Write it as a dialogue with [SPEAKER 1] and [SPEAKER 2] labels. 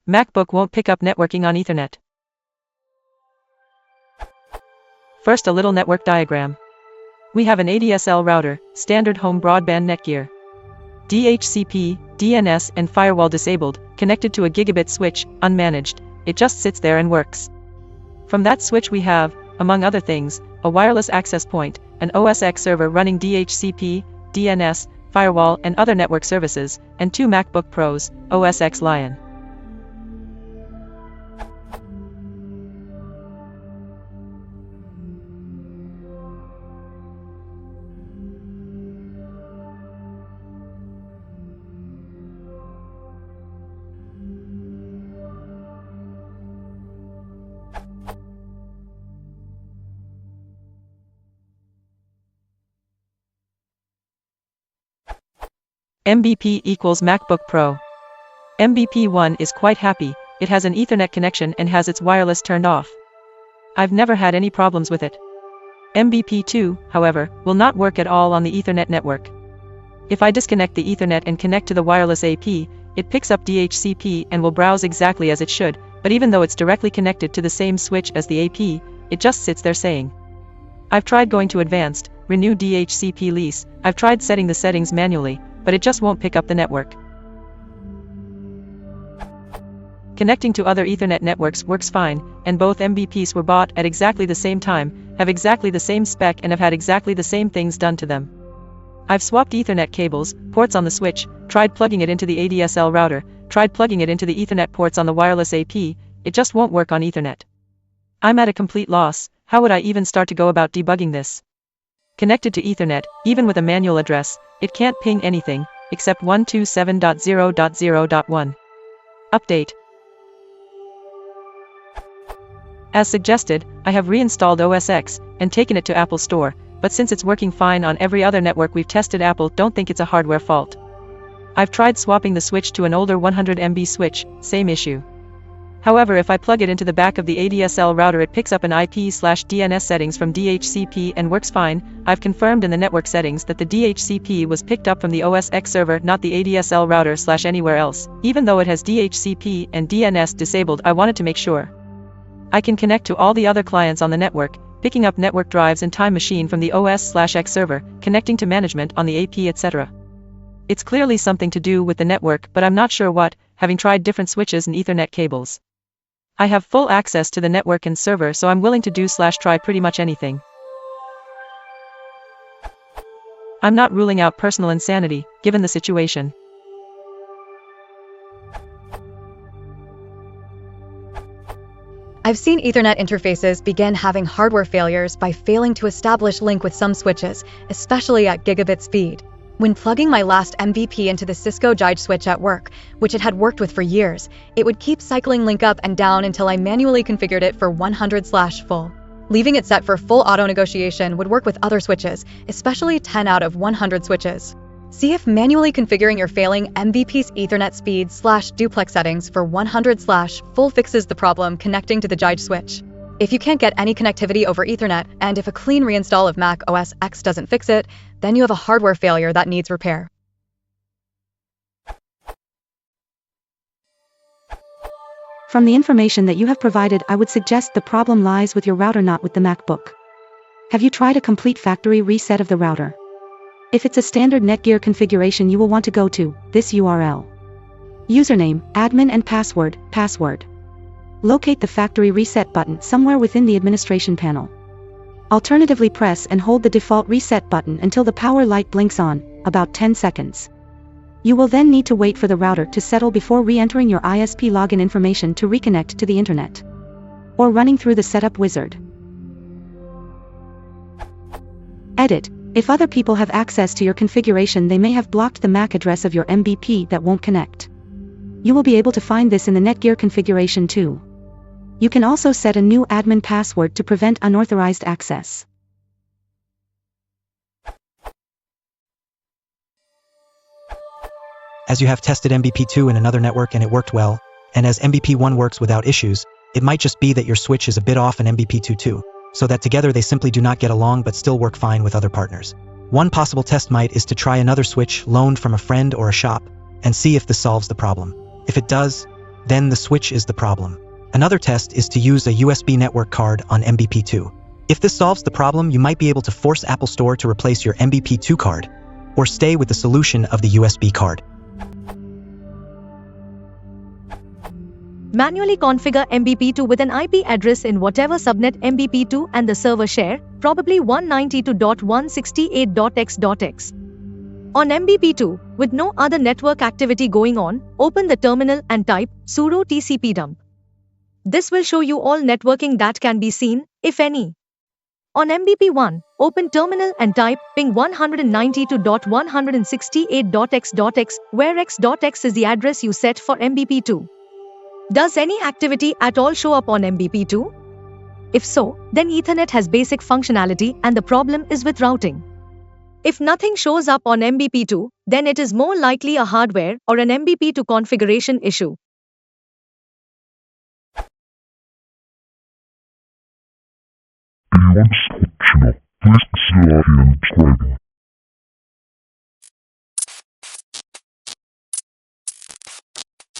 [SPEAKER 1] MacBook won't pick up networking on Ethernet. First, a little network diagram. We have an ADSL router, standard home broadband Netgear. DHCP, DNS and firewall disabled, connected to a gigabit switch, unmanaged. It just sits there and works. From that switch we have, among other things, a wireless access point, an OS X server running DHCP, DNS, firewall and other network services, and 2 MacBook Pros, OS X Lion. MBP equals MacBook Pro. MBP1 is quite happy, it has an Ethernet connection and has its wireless turned off. I've never had any problems with it. MBP2, however, will not work at all on the Ethernet network. If I disconnect the Ethernet and connect to the wireless AP, it picks up DHCP and will browse exactly as it should, but even though it's directly connected to the same switch as the AP, it just sits there saying. I've tried going to advanced, renew DHCP lease, I've tried setting the settings manually, but it just won't pick up the network. Connecting to other Ethernet networks works fine, and both MBPs were bought at exactly the same time, have exactly the same spec and have had exactly the same things done to them. I've swapped Ethernet cables, ports on the switch, tried plugging it into the ADSL router, tried plugging it into the Ethernet ports on the wireless AP, it just won't work on Ethernet. I'm at a complete loss, how would I even start to go about debugging this? Connected to Ethernet, even with a manual address, it can't ping anything, except 127.0.0.1. Update. As suggested, I have reinstalled OS X, and taken it to Apple Store, but since it's working fine on every other network we've tested, Apple don't think it's a hardware fault. I've tried swapping the switch to an older 100 MB switch, same issue. However, if I plug it into the back of the ADSL router, it picks up an IP/DNS settings from DHCP and works fine. I've confirmed in the network settings that the DHCP was picked up from the OS X server, not the ADSL router/anywhere else. Even though it has DHCP and DNS disabled, I wanted to make sure. I can connect to all the other clients on the network, picking up network drives and Time Machine from the OS/X server, connecting to management on the AP, etc. It's clearly something to do with the network, but I'm not sure what, having tried different switches and Ethernet cables. I have full access to the network and server, so I'm willing to do/try pretty much anything. I'm not ruling out personal insanity, given the situation.
[SPEAKER 2] I've seen Ethernet interfaces begin having hardware failures by failing to establish link with some switches, especially at gigabit speed. When plugging my last MBP into the Cisco Jige switch at work, which it had worked with for years, it would keep cycling link up and down until I manually configured it for 100/full. Leaving it set for full auto negotiation would work with other switches, especially 10 out of 100 switches. See if manually configuring your failing MBP's Ethernet speed/duplex settings for 100/full fixes the problem connecting to the Jige switch. If you can't get any connectivity over Ethernet, and if a clean reinstall of Mac OS X doesn't fix it, then you have a hardware failure that needs repair.
[SPEAKER 3] From the information that you have provided, I would suggest the problem lies with your router, not with the MacBook. Have you tried a complete factory reset of the router? If it's a standard Netgear configuration, you will want to go to this URL. Username, admin and password. Locate the factory reset button somewhere within the administration panel. Alternatively, press and hold the default reset button until the power light blinks on, about 10 seconds. You will then need to wait for the router to settle before re-entering your ISP login information to reconnect to the internet, or running through the setup wizard. Edit. If other people have access to your configuration, they may have blocked the MAC address of your MBP that won't connect. You will be able to find this in the Netgear configuration too. You can also set a new admin password to prevent unauthorized access.
[SPEAKER 4] As you have tested MBP2 in another network and it worked well, and as MBP1 works without issues, it might just be that your switch is a bit off in MBP2 too, so that together they simply do not get along but still work fine with other partners. One possible test is to try another switch loaned from a friend or a shop, and see if this solves the problem. If it does, then the switch is the problem. Another test is to use a USB network card on MBP2. If this solves the problem, you might be able to force Apple Store to replace your MBP2 card, or stay with the solution of the USB card.
[SPEAKER 5] Manually configure MBP2 with an IP address in whatever subnet MBP2 and the server share, probably 192.168.x.x. On MBP2, with no other network activity going on, open the terminal and type sudo tcpdump. This will show you all networking that can be seen, if any. On MBP1, open terminal and type ping 192.168.x.x, where x.x is the address you set for MBP2. Does any activity at all show up on MBP2? If so, then Ethernet has basic functionality and the problem is with routing. If nothing shows up on MBP2, then it is more likely a hardware or an MBP2 configuration issue.
[SPEAKER 6] If you want to support the channel, please consider liking and subscribing.